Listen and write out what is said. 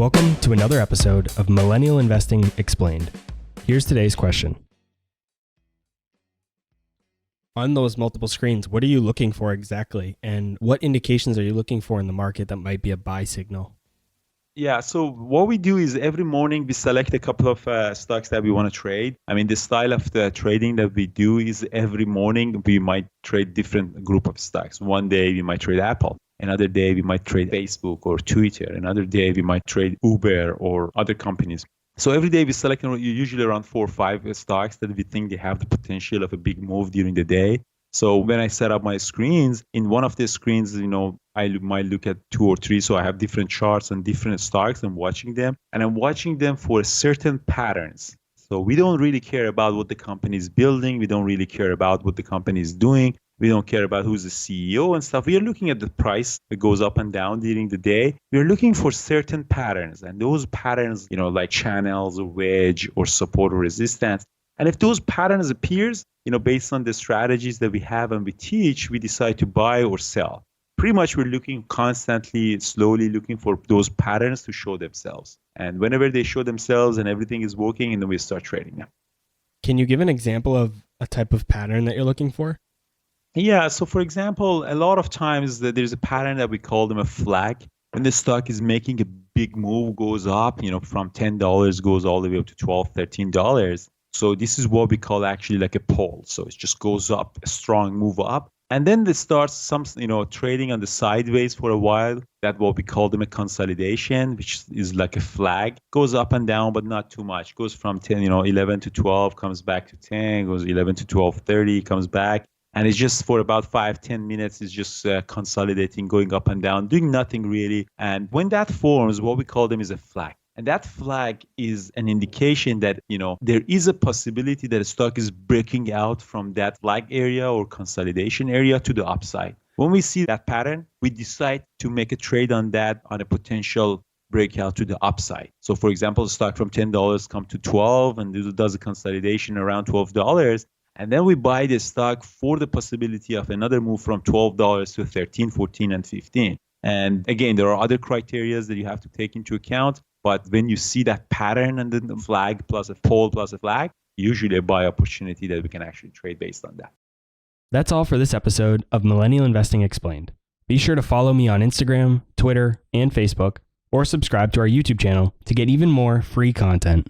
Welcome to another episode of Millennial Investing Explained. Here's today's question. On those multiple screens, what are you looking for exactly? And what indications are you looking for in the market that might be a buy signal? Yeah, so what we do is every morning we select a couple of stocks that we want to trade. I mean, the style of the trading that we do is every morning we might trade different group of stocks. One day we might trade Apple. Another day we might trade Facebook or Twitter. Another day we might trade Uber or other companies. So every day we select usually around 4 or 5 stocks that we think they have the potential of a big move during the day. So when I set up my screens, in one of the screens, I might look at 2 or 3. So I have different charts and different stocks. I'm watching them and I'm watching them for certain patterns. So we don't really care about what the company is building. We don't really care about what the company is doing. We don't care about who's the CEO and stuff. We are looking at the price that goes up and down during the day. We are looking for certain patterns. And those patterns, like channels or wedge or support or resistance. And if those patterns appears, based on the strategies that we have and we teach, we decide to buy or sell. Pretty much we're looking constantly, slowly looking for those patterns to show themselves. And whenever they show themselves and everything is working, and then we start trading them. Can you give an example of a type of pattern that you're looking for? Yeah, so for example, a lot of times there's a pattern that we call them a flag. When the stock is making a big move, goes up, from $10 goes all the way up to $12, $13. So this is what we call actually like a pole. So it just goes up, a strong move up. And then it starts trading on the sideways for a while. That's what we call them a consolidation, which is like a flag. Goes up and down, but not too much. Goes from 11 to 12, comes back to 10, goes 11 to 12:30, comes back. And it's just for about 5-10 minutes, it's just consolidating, going up and down, doing nothing really. And when that forms, what we call them is a flag. And that flag is an indication that, there is a possibility that a stock is breaking out from that flag area or consolidation area to the upside. When we see that pattern, we decide to make a trade on that on a potential breakout to the upside. So for example, the stock from $10 come to 12 and does a consolidation around $12. And then we buy the stock for the possibility of another move from $12 to 13, 14, and 15. And again, there are other criteria that you have to take into account. But when you see that pattern and then the flag plus a pole plus a flag, usually a buy opportunity that we can actually trade based on that. That's all for this episode of Millennial Investing Explained. Be sure to follow me on Instagram, Twitter, and Facebook, or subscribe to our YouTube channel to get even more free content.